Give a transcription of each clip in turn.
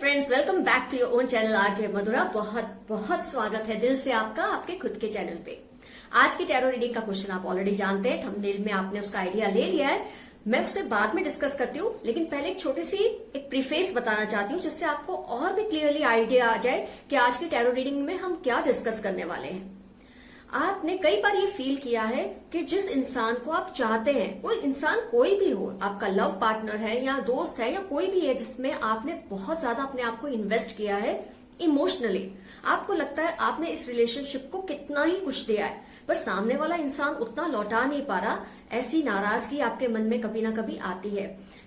Friends, welcome back to your own channel RJ Madhura. बहुत बहुत स्वागत है दिल से आपका आपके खुद के चैनल पे। आज की टैरो रीडिंग का क्वेश्चन आप ऑलरेडी जानते हैं, थंबनेल में आपने उसका आइडिया ले लिया है। मैं उससे बाद में डिस्कस करती हूँ, लेकिन पहले एक छोटी सी एक प्रीफेस बताना चाहती हूँ जिससे आपको और भी क्लियरली आइडिया आ जाए कि आज की टैरो रीडिंग में हम क्या डिस्कस करने वाले हैं। आपने कई बार ये फील किया है कि जिस इंसान को आप चाहते हैं, वो इंसान कोई भी हो, आपका लव पार्टनर है या दोस्त है या कोई भी है जिसमें आपने बहुत ज्यादा अपने आप को इन्वेस्ट किया है इमोशनली, आपको लगता है आपने इस रिलेशनशिप को कितना ही कुछ दिया है, पर सामने वाला इंसान उतना लौटा नहीं पा रहा। ऐसी नाराजगी आपके मन में कभी ना कभी आती है,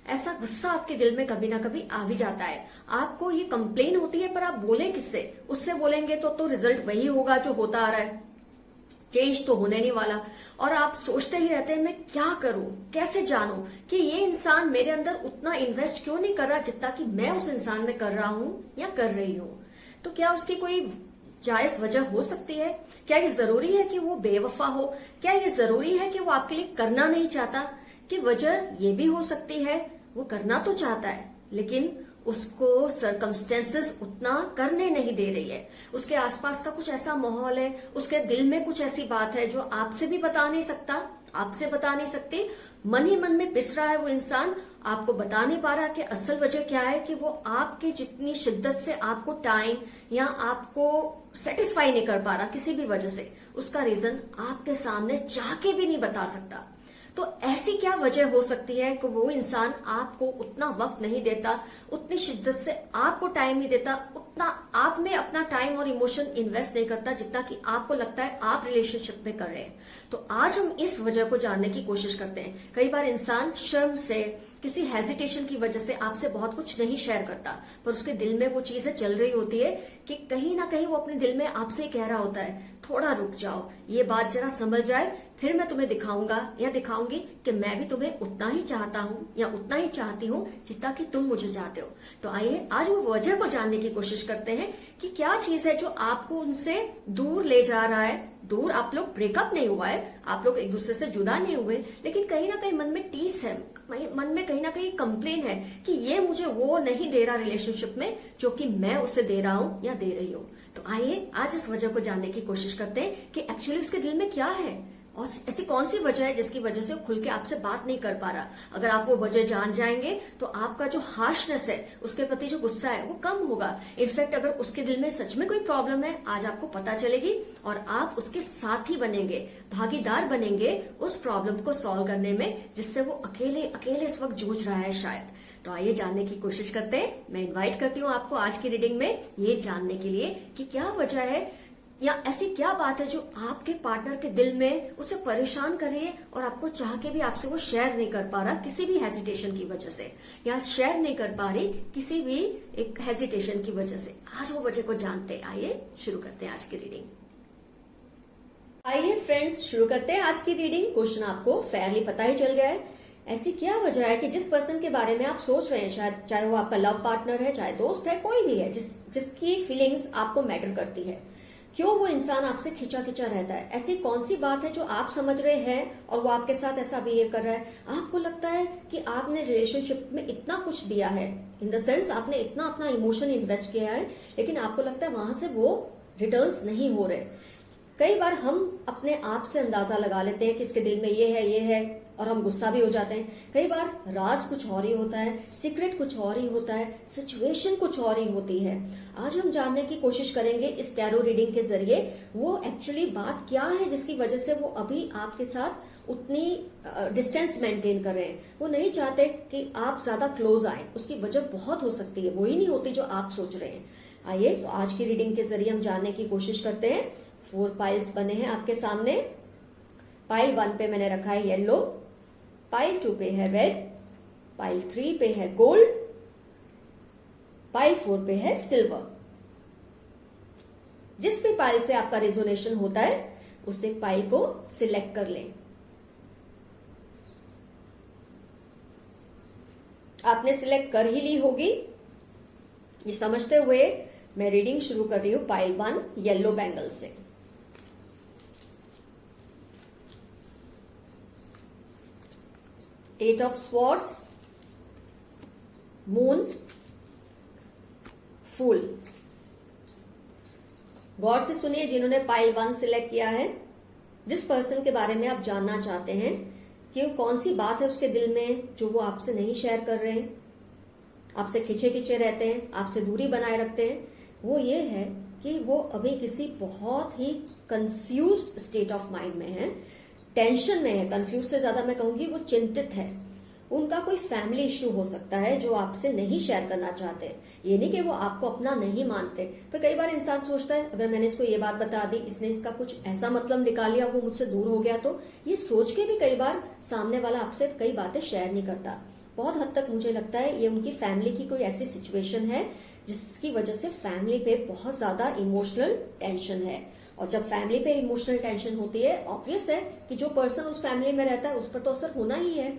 ऐसा गुस्सा आपके दिल में कभी ना कभी आ भी जाता है। आपको ये कंप्लेन होती है, पर आप बोले किससे? उससे बोलेंगे तो रिजल्ट वही होगा जो होता आ रहा है, चेंज तो होने नहीं वाला। और आप सोचते ही रहते हैं मैं क्या करूं, कैसे जानूं कि ये इंसान मेरे अंदर उतना इन्वेस्ट क्यों नहीं कर रहा जितना कि मैं उस इंसान में कर रहा हूं या कर रही हूं। तो क्या उसकी कोई जायज वजह हो सकती है? क्या ये जरूरी है कि वो बेवफा हो? क्या ये जरूरी है कि वो आपके लिए करना नहीं चाहता? कि वजह ये भी हो सकती है वो करना तो चाहता है लेकिन उसको सरकमस्टेंसेस उतना करने नहीं दे रही है। उसके आसपास का कुछ ऐसा माहौल है, उसके दिल में कुछ ऐसी बात है जो आपसे भी बता नहीं सकता, आपसे बता नहीं सकती। मन ही मन में पिस रहा है वो इंसान, आपको बता नहीं पा रहा कि असल वजह क्या है कि वो आपके जितनी शिद्दत से आपको टाइम या आपको सेटिस्फाई नहीं कर पा रहा किसी भी वजह से। उसका रीजन आपके सामने चाह के भी नहीं बता सकता। तो ऐसी क्या वजह हो सकती है कि वो इंसान आपको उतना वक्त नहीं देता, उतनी शिद्दत से आपको टाइम नहीं देता, उतना आप में अपना टाइम और इमोशन इन्वेस्ट नहीं करता जितना कि आपको लगता है आप रिलेशनशिप में कर रहे हैं। तो आज हम इस वजह को जानने की कोशिश करते हैं। कई बार इंसान शर्म से, किसी हेजिटेशन की वजह से आपसे बहुत कुछ नहीं शेयर करता, पर उसके दिल में वो चीजें चल रही होती है कि कहीं ना कहीं वो अपने दिल में आपसे कह रहा होता है थोड़ा रुक जाओ, ये बात जरा समझ जाए, फिर मैं तुम्हें दिखाऊंगा या दिखाऊंगी कि मैं भी तुम्हें उतना ही चाहता हूं या उतना ही चाहती हूं जितना कि तुम मुझे चाहते हो। तो आइए आज वो वजह को जानने की कोशिश करते हैं कि क्या चीज है जो आपको उनसे दूर ले जा रहा है। दूर आप लोग ब्रेकअप नहीं हुआ है, आप लोग एक दूसरे से जुदा नहीं हुए, लेकिन कहीं ना कहीं मन में टीस है, मन में कहीं ना कहीं कंप्लेन है कि ये मुझे वो नहीं दे रहा रिलेशनशिप में जो कि मैं उसे दे रहा हूं या दे रही हूं। तो आइए आज इस वजह को जानने की कोशिश करते हैं कि एक्चुअली उसके दिल में क्या है और ऐसी कौन सी वजह है जिसकी वजह से वो खुल के आपसे बात नहीं कर पा रहा। अगर आप वो वजह जान जाएंगे तो आपका जो हार्शनेस है, उसके प्रति जो गुस्सा है वो कम होगा। इनफैक्ट अगर उसके दिल में सच में कोई प्रॉब्लम है, आज आपको पता चलेगी और आप उसके साथी बनेंगे, भागीदार बनेंगे उस प्रॉब्लम को सॉल्व करने में जिससे वो अकेले अकेले इस वक्त जूझ रहा है शायद। तो आइए जानने की कोशिश करते हैं। मैं इन्वाइट करती हूँ आपको आज की रीडिंग में ये जानने के लिए कि क्या वजह है या ऐसी क्या बात है जो आपके पार्टनर के दिल में उसे परेशान कर रही है और आपको चाह के भी आपसे वो शेयर नहीं कर पा रहा किसी भी हेजिटेशन की वजह से, या शेयर नहीं कर पा रही किसी भी एक हेजिटेशन की वजह से। आज वो वजह को जानते हैं। आइए शुरू करते हैं आज की रीडिंग। आइए फ्रेंड्स शुरू करते हैं आज की रीडिंग। क्वेश्चन आपको फेयरली पता ही चल गया है। ऐसी क्या वजह है कि जिस पर्सन के बारे में आप सोच रहे हैं, शायद चाहे वो आपका लव पार्टनर है, चाहे दोस्त है, कोई भी है, जिसकी फीलिंग्स आपको मैटर करती है, क्यों वो इंसान आपसे खिंचा खिंचा रहता है? ऐसी कौन सी बात है जो आप समझ रहे हैं और वो आपके साथ ऐसा बिहेव कर रहा है? आपको लगता है कि आपने रिलेशनशिप में इतना कुछ दिया है, इन द सेंस आपने इतना अपना इमोशन इन्वेस्ट किया है, लेकिन आपको लगता है वहां से वो रिटर्न्स नहीं हो रहे। कई बार हम अपने आप से अंदाजा लगा लेते हैं कि इसके दिल में ये है और हम गुस्सा भी हो जाते हैं। कई बार राज कुछ और ही होता है, सीक्रेट कुछ और ही होता है, सिचुएशन कुछ और ही होती है। आज हम जानने की कोशिश करेंगे इस टैरो रीडिंग के जरिए वो एक्चुअली बात क्या है जिसकी वजह से वो अभी आपके साथ उतनी डिस्टेंस मेंटेन कर रहे हैं। वो नहीं चाहते कि आप ज्यादा क्लोज आए, उसकी वजह बहुत हो सकती है, वही नहीं होती जो आप सोच रहे हैं। आइए तो आज की रीडिंग के जरिए हम जानने की कोशिश करते हैं। 4 पाइल्स बने हैं आपके सामने। पाइल 1 पे मैंने रखा है येलो, पाइल 2 पे है रेड, पाइल 3 पे है गोल्ड, पाइल 4 पे है सिल्वर। जिस भी पाइल से आपका रिजोनेशन होता है उस एक पाइल को सिलेक्ट कर लें। आपने सिलेक्ट कर ही ली होगी। ये समझते हुए मैं रीडिंग शुरू कर रही हूं पाइल 1 येलो बैंगल से। Eight of Swords, Moon, फूल। गौर से सुनिए जिन्होंने पाइल 1 सिलेक्ट किया है, जिस पर्सन के बारे में आप जानना चाहते हैं कि वो कौन सी बात है उसके दिल में जो वो आपसे नहीं शेयर कर रहे हैं, आपसे खिंचे खिंचे रहते हैं, आपसे दूरी बनाए रखते हैं, वो ये है कि वो अभी किसी बहुत ही कंफ्यूज्ड स्टेट ऑफ माइंड में है, टेंशन में है। कंफ्यूज से ज्यादा मैं कहूंगी वो चिंतित है। उनका कोई फैमिली इश्यू हो सकता है जो आपसे नहीं शेयर करना चाहते। ये नहीं कि वो आपको अपना नहीं मानते, पर कई बार इंसान सोचता है अगर मैंने इसको ये बात बता दी, इसने इसका कुछ ऐसा मतलब निकाल लिया, वो मुझसे दूर हो गया, तो ये सोच के भी कई बार सामने वाला आपसे कई बातें शेयर नहीं करता। बहुत हद तक मुझे लगता है ये उनकी फैमिली की कोई ऐसी सिचुएशन है जिसकी वजह से फैमिली पे बहुत ज्यादा इमोशनल टेंशन है। और जब फैमिली पे इमोशनल टेंशन होती है, ऑब्वियस है कि जो पर्सन उस फैमिली में रहता है उस पर तो असर होना ही है,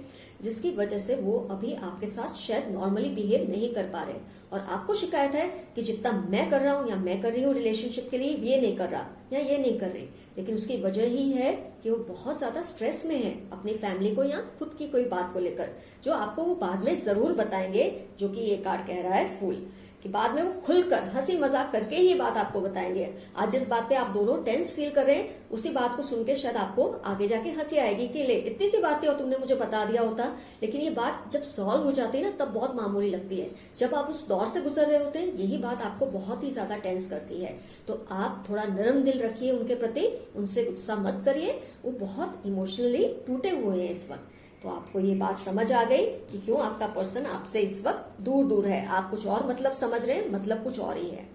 जिसकी वजह से वो अभी आपके साथ शायद नॉर्मली बिहेव नहीं कर पा रहे। और आपको शिकायत है कि जितना मैं कर रहा हूं या मैं कर रही हूँ रिलेशनशिप के लिए, ये नहीं कर रहा या ये नहीं कर रही। लेकिन उसकी वजह ही है कि वो बहुत ज्यादा स्ट्रेस में है अपनी फैमिली को या खुद की कोई बात को लेकर, जो आपको वो बाद में जरूर बताएंगे, जो कि ये कार्ड कह रहा है फूल, कि बाद में वो खुलकर हंसी मजाक करके ही बात आपको बताएंगे। आज जिस बात पे आप दोनों टेंस फील कर रहे हैं, उसी बात को सुन के शायद आपको आगे जाके हंसी आएगी कि ले इतनी सी बात थी और तुमने मुझे बता दिया होता। लेकिन ये बात जब सॉल्व हो जाती है ना, तब बहुत मामूली लगती है। जब आप उस दौर से गुजर रहे होते हैं, यही बात आपको बहुत ही ज्यादा टेंस करती है। तो आप थोड़ा नरम दिल रखिए उनके प्रति, उनसे गुस्सा मत करिए। वो बहुत इमोशनली टूटे हुए हैं इस वक्त। तो आपको ये बात समझ आ गई कि क्यों आपका पर्सन आपसे इस वक्त दूर दूर है। आप कुछ और मतलब समझ रहे हैं, मतलब कुछ और ही है।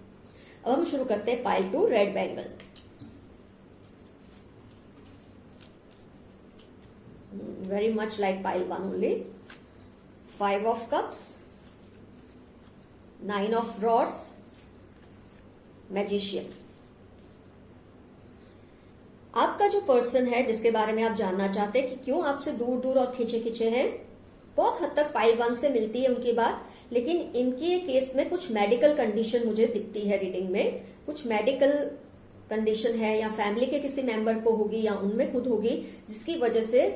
अब हम शुरू करते हैं pile 2 red bangle. Very much like pile 1 only. 5 of cups, 9 of rods, magician. आपका जो पर्सन है जिसके बारे में आप जानना चाहते हैं कि क्यों आपसे दूर दूर और खींचे खींचे हैं, बहुत हद तक पाइल 1 से मिलती है उनकी बात। लेकिन इनके केस में कुछ मेडिकल कंडीशन मुझे दिखती है रीडिंग में। कुछ मेडिकल कंडीशन है या फैमिली के किसी मेंबर को होगी या उनमें खुद होगी, जिसकी वजह से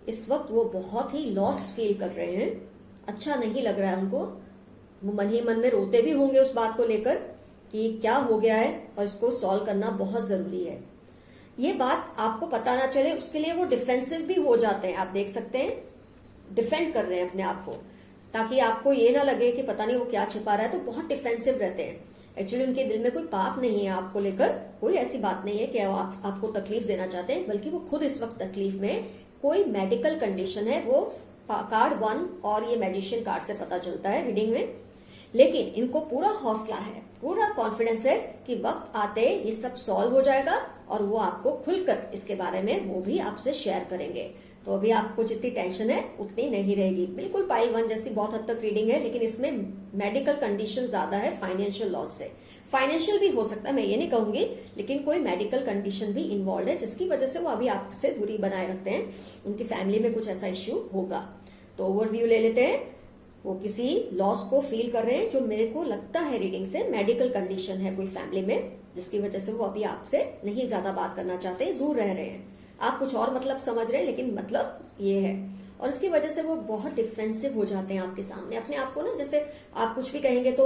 इस वक्त वो बहुत ही लॉस फील कर रहे हैं। अच्छा नहीं लग रहा है उनको। वो मन ही मन में रोते भी होंगे उस बात को लेकर कि क्या हो गया है और इसको सॉल्व करना बहुत जरूरी है। ये बात आपको पता ना चले उसके लिए वो डिफेंसिव भी हो जाते हैं। आप देख सकते हैं, डिफेंड कर रहे हैं अपने आप को, ताकि आपको ये ना लगे कि पता नहीं वो क्या छिपा रहा है। तो बहुत डिफेंसिव रहते हैं। एक्चुअली उनके दिल में कोई पाप नहीं है आपको लेकर, कोई ऐसी बात नहीं है कि आपको तकलीफ देना चाहते हैं, बल्कि वो खुद इस वक्त तकलीफ में। कोई मेडिकल कंडीशन है, वो कार्ड 1 और ये मैजिशियन कार्ड से पता चलता है रीडिंग में। लेकिन इनको पूरा हौसला है, पूरा कॉन्फिडेंस है कि वक्त आते ये सब सॉल्व हो जाएगा और वो आपको खुलकर इसके बारे में वो भी आपसे शेयर करेंगे। तो अभी आपको जितनी टेंशन है उतनी नहीं रहेगी। बिल्कुल पाइल 1 जैसी बहुत हद तक रीडिंग है, लेकिन इसमें मेडिकल कंडीशन ज्यादा है फाइनेंशियल लॉस से। फाइनेंशियल भी हो सकता है, मैं ये नहीं कहूंगी, लेकिन कोई मेडिकल कंडीशन भी इन्वॉल्व है जिसकी वजह से वो अभी आपसे दूरी बनाए रखते हैं। उनकी फैमिली में कुछ ऐसा इश्यू होगा। तो ओवरव्यू ले लेते हैं। वो किसी लॉस को फील कर रहे हैं, जो मेरे को लगता है रीडिंग से मेडिकल कंडीशन है कोई फैमिली में, जिसकी वजह से वो अभी आपसे नहीं ज्यादा बात करना चाहते, दूर रह रहे हैं। आप कुछ और मतलब समझ रहे हैं, लेकिन मतलब ये है। और इसकी वजह से वो बहुत डिफेंसिव हो जाते हैं आपके सामने। अपने आप को ना, जैसे आप कुछ भी कहेंगे तो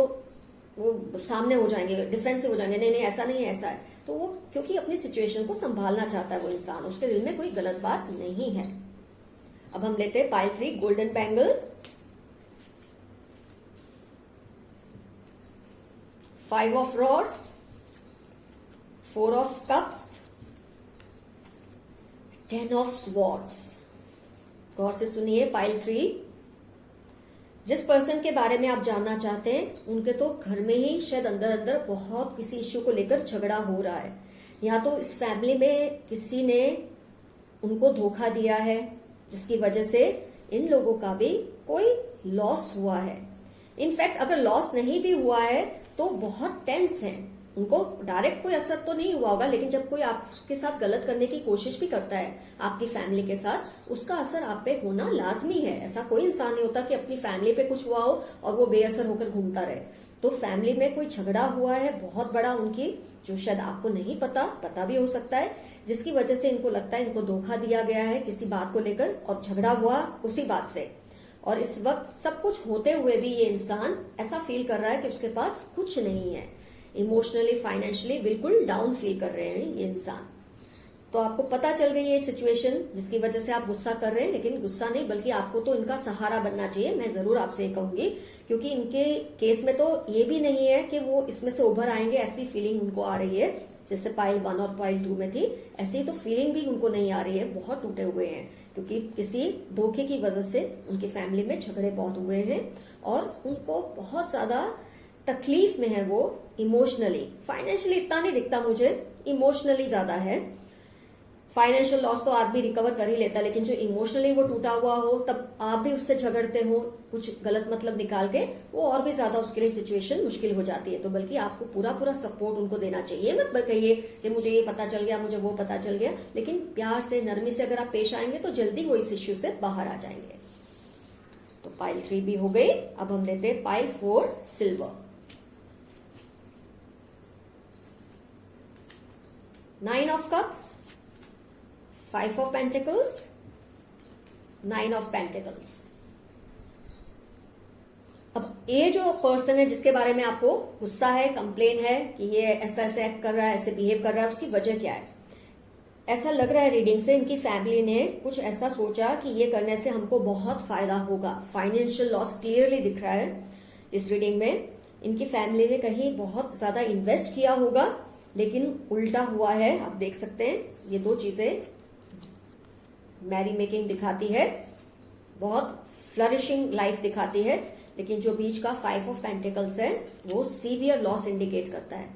वो सामने हो जाएंगे, डिफेंसिव हो जाएंगे, नहीं नहीं ऐसा नहीं है, ऐसा है। तो वो क्योंकि अपनी सिचुएशन को संभालना चाहता है वो इंसान, उसके दिल में कोई गलत बात नहीं है। अब हम लेते हैं pile 3 golden bangle. 5 of rods, 4 of cups, 10 of swords. गौर से सुनिए पाइल 3। जिस पर्सन के बारे में आप जानना चाहते हैं, उनके तो घर में ही शायद अंदर अंदर बहुत किसी इश्यू को लेकर झगड़ा हो रहा है, या तो इस फैमिली में किसी ने उनको धोखा दिया है, जिसकी वजह से इन लोगों का भी कोई लॉस हुआ है। इनफैक्ट अगर लॉस नहीं भी हुआ है तो बहुत टेंस है। उनको डायरेक्ट कोई असर तो नहीं हुआ होगा, लेकिन जब कोई आपके साथ गलत करने की कोशिश भी करता है आपकी फैमिली के साथ, उसका असर आप पे होना लाजमी है। ऐसा कोई इंसान नहीं होता कि अपनी फैमिली पे कुछ हुआ हो और वो बेअसर होकर घूमता रहे। तो फैमिली में कोई झगड़ा हुआ है बहुत बड़ा उनकी, जो शायद आपको नहीं पता भी हो सकता है, जिसकी वजह से इनको लगता है इनको धोखा दिया गया है किसी बात को लेकर और झगड़ा हुआ उसी बात से। और इस वक्त सब कुछ होते हुए भी ये इंसान ऐसा फील कर रहा है कि उसके पास कुछ नहीं है। इमोशनली, फाइनेंशियली बिल्कुल डाउन फील कर रहे हैं ये इंसान। तो आपको पता चल गई ये सिचुएशन जिसकी वजह से आप गुस्सा कर रहे हैं, लेकिन गुस्सा नहीं बल्कि आपको तो इनका सहारा बनना चाहिए। मैं जरूर आपसे कहूंगी, क्योंकि इनके केस में तो ये भी नहीं है कि वो इसमें से उभर आएंगे, ऐसी फीलिंग उनको आ रही है जैसे पाइल 1 और पाइल 2 में थी, ऐसी तो फीलिंग भी उनको नहीं आ रही है। बहुत टूटे हुए हैं क्योंकि किसी धोखे की वजह से उनकी फैमिली में झगड़े बहुत हुए हैं और उनको बहुत ज्यादा तकलीफ में है वो इमोशनली। फाइनेंशियली इतना नहीं दिखता मुझे, इमोशनली ज्यादा है। फाइनेंशियल लॉस तो आदमी रिकवर कर ही लेता है, लेकिन जो इमोशनली वो टूटा हुआ हो तब आप भी उससे झगड़ते हो कुछ गलत मतलब निकाल के, वो और भी ज्यादा उसके लिए सिचुएशन मुश्किल हो जाती है। तो बल्कि आपको पूरा पूरा सपोर्ट उनको देना चाहिए। मत कहिए कि मुझे ये पता चल गया, मुझे वो पता चल गया, लेकिन प्यार से, नरमी से अगर आप पेश आएंगे तो जल्दी वो इस इश्यू से बाहर आ जाएंगे। तो पाइल 3 भी हो गई। अब हम लेते हैं pile 4 silver. 9 of cups, 5 of pentacles, 9 of pentacles. अब ये जो पर्सन है जिसके बारे में आपको गुस्सा है, कंप्लेन है कि ये ऐसा ऐसे एक्ट कर रहा है, ऐसे बिहेव कर रहा है, उसकी वजह क्या है? ऐसा लग रहा है रीडिंग से इनकी फैमिली ने कुछ ऐसा सोचा कि ये करने से हमको बहुत फायदा होगा। फाइनेंशियल लॉस क्लियरली दिख रहा है इस रीडिंग में। इनकी फैमिली ने कहीं बहुत ज्यादा इन्वेस्ट किया होगा, लेकिन उल्टा हुआ है। आप देख सकते हैं ये दो चीजें मैरी मेकिंग दिखाती है, बहुत फ्लरिशिंग लाइफ दिखाती है, लेकिन जो बीच का 5 ऑफ पेंटिकल्स है वो सीवियर लॉस इंडिकेट करता है।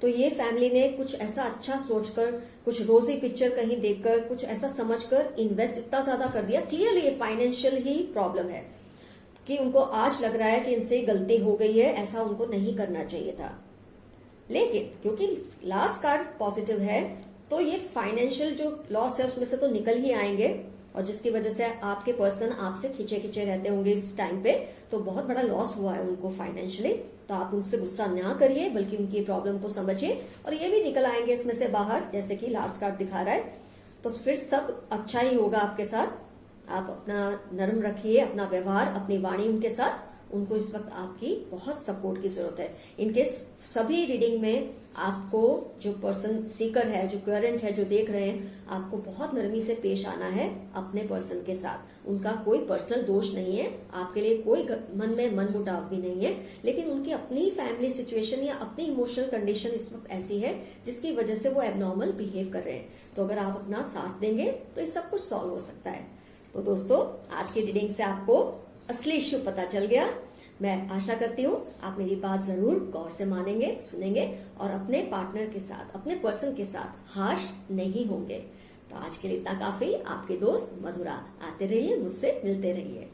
तो ये फैमिली ने कुछ ऐसा अच्छा सोचकर, कुछ रोजी पिक्चर कहीं देखकर, कुछ ऐसा समझकर इन्वेस्ट इतना ज्यादा कर दिया। क्लियरली ये फाइनेंशियल ही प्रॉब्लम है कि उनको आज लग रहा है कि इनसे गलती हो गई है, ऐसा उनको नहीं करना चाहिए था। लेकिन क्योंकि लास्ट कार्ड पॉजिटिव है तो ये फाइनेंशियल जो लॉस है उसमें से तो निकल ही आएंगे, और जिसकी वजह से आपके पर्सन आपसे खींचे खींचे रहते होंगे इस टाइम पे, तो बहुत बड़ा लॉस हुआ है उनको फाइनेंशियली। तो आप उनसे गुस्सा ना करिए, बल्कि उनकी प्रॉब्लम को समझिए और ये भी निकल आएंगे इसमें से बाहर, जैसे कि लास्ट कार्ड दिखा रहा है। तो फिर सब अच्छा ही होगा आपके साथ। आप अपना नर्म रखिए, अपना व्यवहार, अपनी वाणी उनके साथ। उनको इस वक्त आपकी बहुत सपोर्ट की जरूरत है। इनके सभी रीडिंग में आपको जो पर्सन सीकर है, जो क्वेरेंट है, जो देख रहे हैं, आपको बहुत नरमी से पेश आना है अपने पर्सन के साथ। उनका कोई पर्सनल दोष नहीं है, आपके लिए कोई मन में मन मुटाव भी नहीं है, लेकिन उनकी अपनी फैमिली सिचुएशन या अपनी इमोशनल कंडीशन इस वक्त ऐसी है जिसकी वजह से वो एबनॉर्मल बिहेव कर रहे हैं। तो अगर आप अपना साथ देंगे तो ये सब कुछ सॉल्व हो सकता है। तो दोस्तों, आज की रीडिंग से आपको असली इश्यू पता चल गया। मैं आशा करती हूँ आप मेरी बात जरूर गौर से मानेंगे, सुनेंगे और अपने पार्टनर के साथ, अपने पर्सन के साथ हाश नहीं होंगे। तो आज के लिए इतना काफी। आपके दोस्त मधुरा। आते रहिए, मुझसे मिलते रहिए।